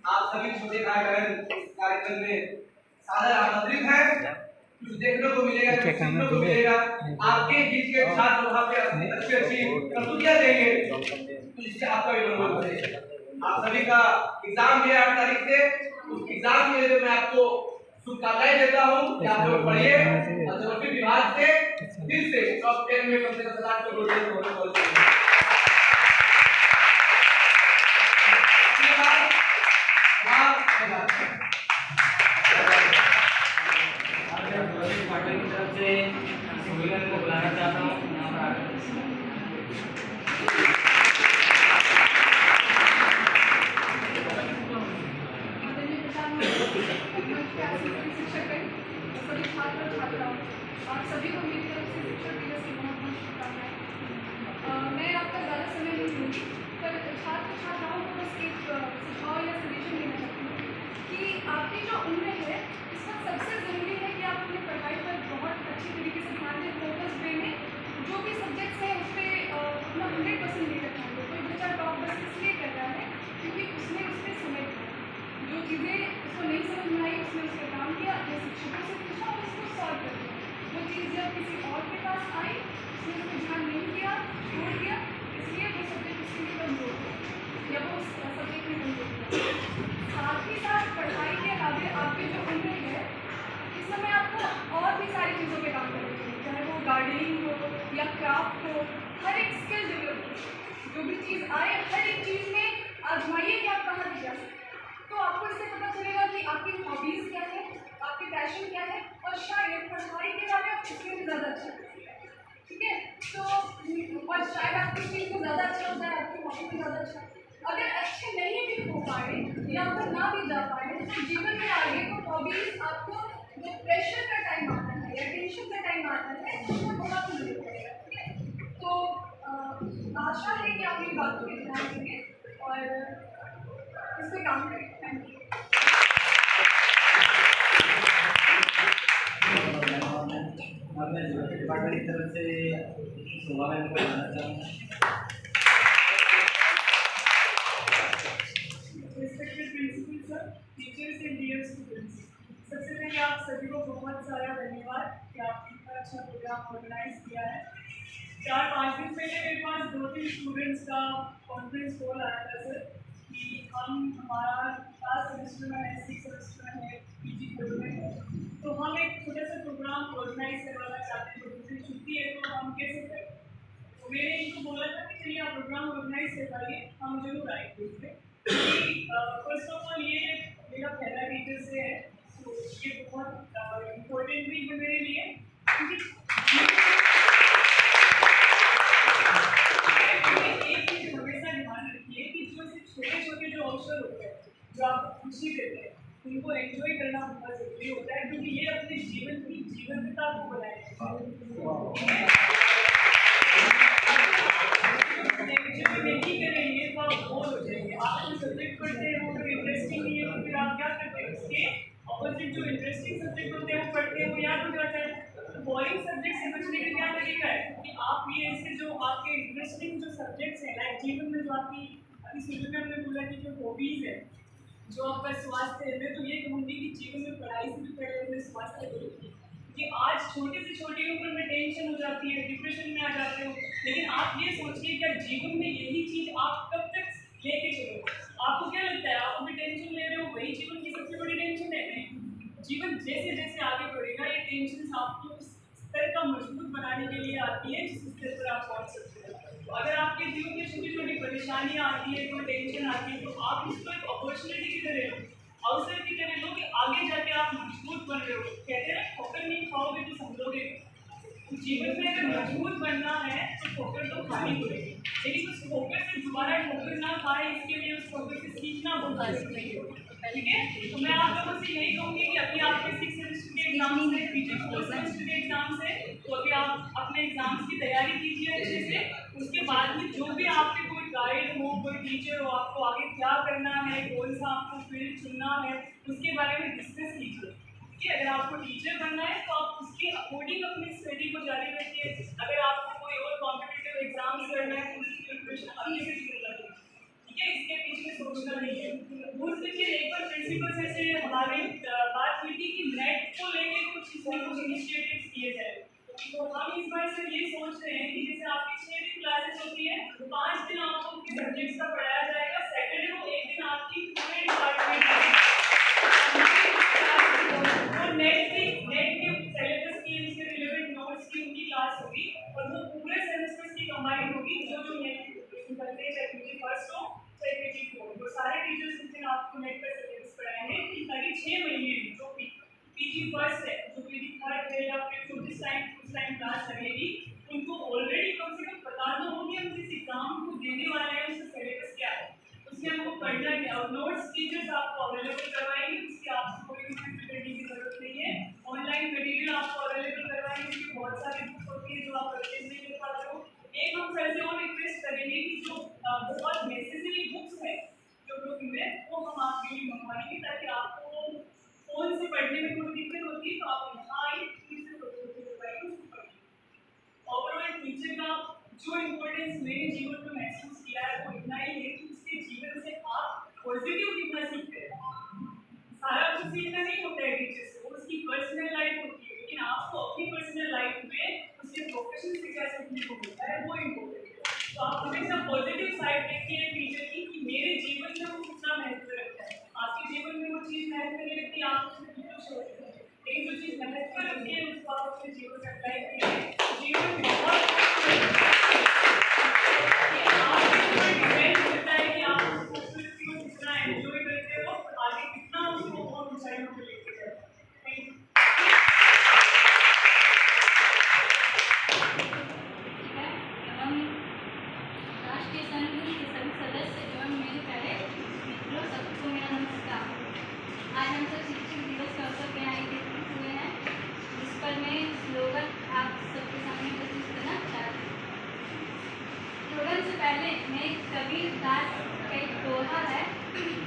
आप सभी छोटे भाई बहन इस कार्यक्रम में सादर आमंत्रित हैं। कुछ देखने को मिलेगा, कुछ सीखने को मिलेगा। आपके बीच के छात्र वहाँ पे अच्छी प्रस्तुतियाँ देंगे, तो इससे आपका भी मनोबल बढ़ेगा। आप सभी का एग्जाम भी है 8 तारीख से। उस एग्जाम के लिए मैं आपको शुभकामनाएं देता हूँ कि आप लोग पढ़िए और ज्योग्राफी विभाग से फिर से टॉप 10 में कम से कम 7 को होने पार्टी की तरफ से सुविलन को बुलाना चाहता हूँ। आप सभी को मेरी तरफ से शिक्षक दिवस की बहुत बहुत शुभकामनाएं। मैं आपका ज़्यादा समय नहीं लूँगी, पर छात्र छात्राओं को बस एक सुझाव या सजेशन देना चाहती हूँ कि आपकी जो उम्र है इस वक्त सबसे ज़रूरी है कि आप अपनी पढ़ाई पर बहुत अच्छी तरीके से ध्यान दें, फोकस वे में जो भी सब्जेक्ट्स हैं उस पर अपना 100% देकर ध्यान दें। कोई बच्चा टॉप बस इसलिए कर रहा है क्योंकि उसने उस पर समय दिया, जो चीज़ें उसको नहीं समझ में आई उसने उस पर काम किया, अपने शिक्षकों से पूछा और उसको सॉल्व कर दिया। वो चीज़ जब किसी और के पास आई उसने उसको ध्यान नहीं दिया, छोड़ दिया, इसलिए वो सब्जेक्ट उसके लिए कमजोर हो या वो उस सब्जेक्ट में कमजोर हो। साथ ही साथ पढ़ाई के अलावा आपकी जो उम्र है इस समय आपको और भी सारी चीज़ों पे काम करना चाहिए, चाहे वो गार्डनिंग हो या क्राफ्ट हो। हर एक स्किल डेवलप हो, जो भी चीज़ आए हर एक चीज़ में आजमाइए कि आप कहाँ तक जा सकते। तो आपको इससे पता चलेगा कि आपकी हॉबीज़ क्या है, आपकी पैशन क्या है, और शायद पढ़ाई के बारे में आप इसमें भी ज़्यादा अच्छा करेंगे। ठीक है, तो और शायद आपकी चीज़ में ज़्यादा अच्छा होता है, आपकी हॉबी में ज़्यादा अच्छा। अगर अच्छे नहीं भी हो पाए या फिर ना भी जा पाए तो जीवन में आगे तो हॉबीज़ आपको जो प्रेशर का टाइम आता है या टेंशन का टाइम आता है उसमें बहुत मदद करेगा। ठीक है, तो आशा है कि आप मेरी बातों पर ध्यान देंगे और इस पर काम करें। Thank you. मैं ज्योग्राफी डिपार्टमेंट की तरफ से सुविलन को बुलाना चाहूँगा। Respected principal sir, teachers and dear students, सबसे पहले आप सभी को बहुत सारा धन्यवाद कि आपने इतना अच्छा प्रोग्राम ऑर्गेनाइज किया है। 4-5 दिन पहले मेरे पास 2-3 स्टूडेंट्स का कॉन्फ्रेंस कॉल आया था सर कि हमारा लास्ट सेमेस्टर में है, 6 सेमेस्टर में है, पीजी कोर्स में, तो हम एक छोटा सा प्रोग्राम ऑर्गेनाइज करवाना चाहते हैं। तो दूसरी छुट्टी है तो हम कैसे करें, तो मैंने इनको बोला था कि चलिए आप प्रोग्राम ऑर्गेनाइज करवाइए, हम जरूर आएंगे उसमें। फर्स्ट ऑफ ऑल ये मेरा पहला टीचर से है, तो ये बहुत इम्पोर्टेंट भी है मेरे लिए क्योंकि एक चीज़ हमेशा ध्यान रखिए कि जो छोटे छोटे जो अवसर होते हैं जो आपको खुशी देते हैं उनको एंजॉय करना बहुत ज़रूरी होता है, क्योंकि ये अपने जीवन की जीवंतता को बनाए। कि आप ये ऐसे जो आपके इंटरेस्टिंग जो सब्जेक्ट्स हैं लाइक जीवन में जो आपकी अभी शुरू में हमने बोला कि जो हॉबीज़ है, जो आपका स्वास्थ्य है, मैं तो ये कहूँगी कि जीवन में पढ़ाई से भी पहले अपने स्वास्थ्य को रखिए। कि आज छोटे से छोटी उम्र में टेंशन हो जाती है, डिप्रेशन में आ जाते हो, लेकिन आप ये सोचिए कि जीवन में यही चीज़ आप कब तक लेके चलो। आपको क्या लगता है, आप अभी टेंशन ले रहे हो, वही जीवन की सबसे बड़ी टेंशन है? नहीं, जीवन जैसे जैसे आगे बढ़ेगा ये टेंशन आपको उस स्तर का मजबूत बनाने के लिए आती है जिस स्तर पर आप पहुँच सकते हैं। तो अगर आपके जीवन में छोटी छोटी परेशानियाँ आती है, कोई टेंशन आती है, तो आप इसको एक अपॉर्चुनिटी की तरह लो, अवसर की तरह लो कि आगे जाके आप मजबूत बन रहे हो। कहते हैं ठोकर नहीं खाओगे तो समझोगे। जीवन में अगर मजबूत बनना है तो ठोकर तो खानी पड़ेगी, लेकिन उस ठोकर से दोबारा ठोकर ना खाए इसके लिए उस ठोकर से सीखना बहुत जरूरी है। ठीक है, तो मैं आप लोगों से यही कहूँगी कि अभी आपके 6 सेमेस्टर के एग्जाम्स है, पीछे 4 सेमेस्टर के एग्जाम्स है, तो अभी आप अपने एग्जाम्स की तैयारी कीजिए अच्छे से। उसके बाद में जो भी आपके कोई गाइड हो, कोई टीचर हो, आपको आगे क्या करना है, कौन सा आपको फील्ड चुनना है, उसके बारे में डिस्कस कीजिए। ठीक है, अगर आपको टीचर बनना है तो आप उसके अकॉर्डिंग अपनी स्टडी को जारी रखिए। अगर आपको कोई और कॉम्पिटिटिव एग्जाम्स करना है तो उसकी प्रिपरेशन अभी से शुरू कर दीजिए। ठीक है, इसके पीछे सोचना नहीं है। दूसरी चीज़, एक बार प्रिंसिपल से हमारी बात हुई थी कि नेट को लेके कुछ इनिशिएटिव्स किए जाए। तो हम इस बार से ये सोच रहे हैं कि जैसे आपकी 6 दिन क्लासेस होती है, 5 दिन आपको उनके सब्जेक्ट्स का पढ़ाया जाएगा, सैटरडे को एक दिन आपकी पूरे डिपार्टमेंट और नेट के सिलेबस की उसके रिलेवेंट नोट्स की उनकी क्लास होगी और वो पूरे सेमेस्टर की कंबाइंड होगी। जो नेट की प्रिपरेशन करते हैं, चाहे पीजी फर्स्ट हो चाहे पीजी फोर्थ, वो सारे टीचर्स उस दिन आपको नेट पर सिलेबस पढ़ाएंगे ताकि 6 महीने जो पीजी फर्स्ट है, जो पीजी थर्ड है या फिर जो जिस टाइम क्लास लगेगी, उनको ऑलरेडी कम से कम पता तो हो कि हम जिस एग्जाम को देने वाले हैं उसका सिलेबस क्या है, उसमें हमको पढ़ना क्या। और नोट्स टीचर्स आपको अवेलेबल करवाएंगे, उसकी आपको कोई फिक्र करने की जरूरत नहीं है। ऑनलाइन मटेरियल आपको अवेलेबल करवाएंगे, उसकी बहुत सारी बुक्स होती है जो आप परचेज नहीं कर पाते हो। एक हम सर से और रिक्वेस्ट करेंगे कि जो बहुत नेसेसरी बुक्स है जो ग्रुप में, वो हम आपके लिए मंगवाएंगे ताकि आपको फोन से पढ़ने में कोई दिक्कत होती है तो आप यहाँ आइए, ओवरऑल टीचर का जो इम्पोर्टेंस मेरे जीवन में महसूस किया है वो इतना ही है कि उसके जीवन से आप पॉजिटिव कितना सीखते हैं। सारा कुछ सीखना नहीं होता है टीचर से, वो उसकी पर्सनल लाइफ होती है, लेकिन आपको अपनी पर्सनल लाइफ में उसके प्रोफेशन से क्या सीखने को मिलता है वो इम्पोर्टेंट है। तो आप हमेशा पॉजिटिव साइड देखिए टीचर की कि मेरे जीवन में वो कितना महत्व रखता है। आपके जीवन में वो चीज़ महत्व नहीं रखती, आप उसमें बिल्कुल छोड़ देते हैं, लेकिन जो चीज़ महत्व रखती है उसको आप अपने जीवन में अप्लाई करिए। जीवन बहुत डिपेंड करता है कि आप उस खूबसूरती को कितना एंजॉय करते हो, आगे कितना उसको और ऊंचाइयों पर लेके जाते हो। Thank you. एवं राष्ट्रीय संघ के सभी सदस्य एवं मेरे प्यारे मित्रों, सबको मेरा नमस्कार। आज हम सब शिक्षक दिवस के अवसर पर यहाँ एकत्रित हुए हैं, जिस पर मैं स्लोगन आप सबके सामने प्रस्तुत करना चाहती हूँ। स्लोगन से पहले मैं कबीर दास का एक दोहा है,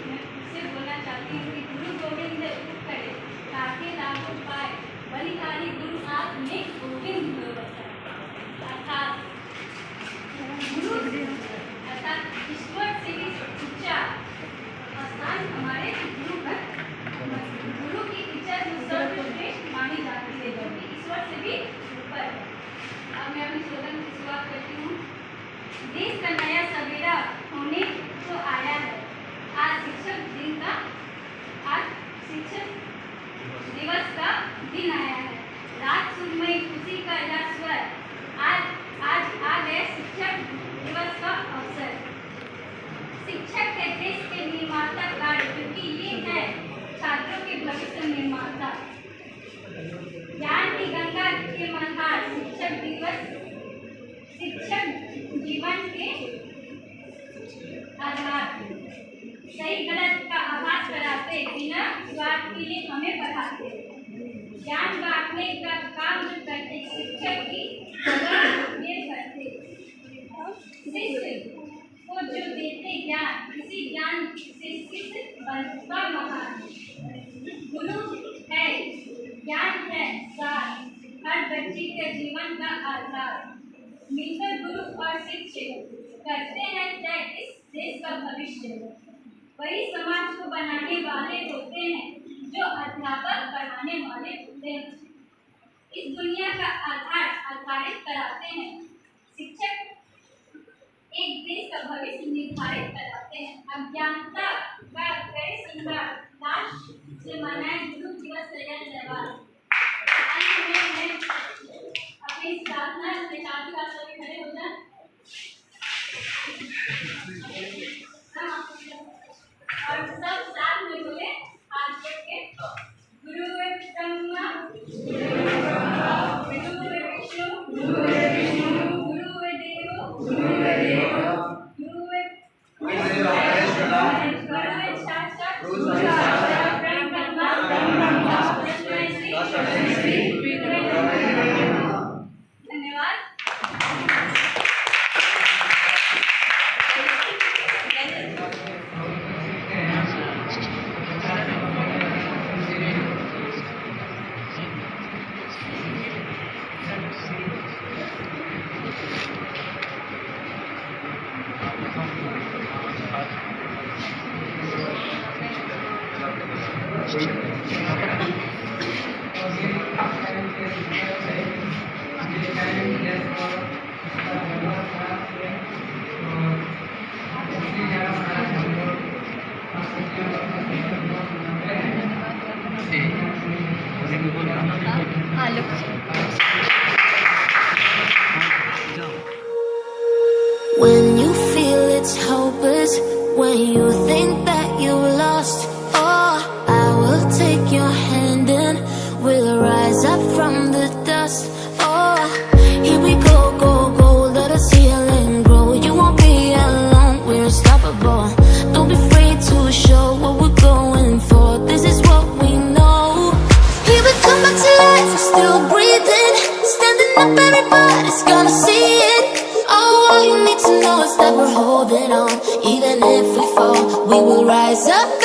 मैं उससे बोलना चाहती हूँ कि गुरु गोविंद उठ करे ताकि लागू पाए, बलिहारी गुरु आप ने गोविंद अर्थात ईश्वर से भी ऊंचा स्थान हमारे गुरु पर, गुरु की इज्जत सर्वश्रेष्ठ मानी जाती है, जो कि ईश्वर से भी ऊपर। अब मैं अपनी स्लोगन की शुरुआत करती हूँ। देश का नया सवेरा होने को आया है, आज शिक्षक दिवस का दिन आया है, रात सुनमयी खुशी का यह स्वर, आज आ गए शिक्षक दिवस का अवसर। शिक्षक है देश के निर्माता कार्य, क्योंकि ये है छात्रों के भविष्य निर्माता। ज्ञान की गंगा के मनहार शिक्षक दिवस, शिक्षक जीवन के आधार, सही गलत का आभास कराते, बिना स्वार्थ के लिए हमें पढ़ाते, ज्ञान बांटने का काम जो करते, शिक्षक की जगह ये करते, शिष्य को जो देते ज्ञान, इसी ज्ञान से शिष्य बनता महान। गुरु है, ज्ञान है सार, हर बच्चे के जीवन का आधार, मिलकर गुरु और शिक्षक करते हैं तय इस देश का भविष्य। वही समाज को बनाने वाले होते हैं जो अध्यापक पढ़ाने वाले होते हैं। इस दुनिया का आधार आधारित कराते हैं शिक्षक, एक देश का भविष्य निर्धारित कराते हैं। अज्ञानता का गैर संगार लाश से मनाए गुरु दिवस जयवाल। अंत में मैं अपनी प्रार्थना के साथ ही आप सभी खड़े हो जाए और सब साथ में बोले हाथ जोड़ के, गुरु ब्रह्मा गुरु विष्णु गुरु देवो गुरु साक्षात ब्रह्मा धन्यवाद। When you feel it's hopeless, when you think that you lost, oh, I will take your hand and we'll rise up from the dust. Oh, here we go, go, go, let us heal and grow. You won't be alone, we're unstoppable. Don't be afraid to show what we're going for. This is what we know. Here we come back to life, we're still breathing. Standing up, everybody's gonna see it. Oh, all you need to know is that we're holding on. Even if we fall, we will rise up.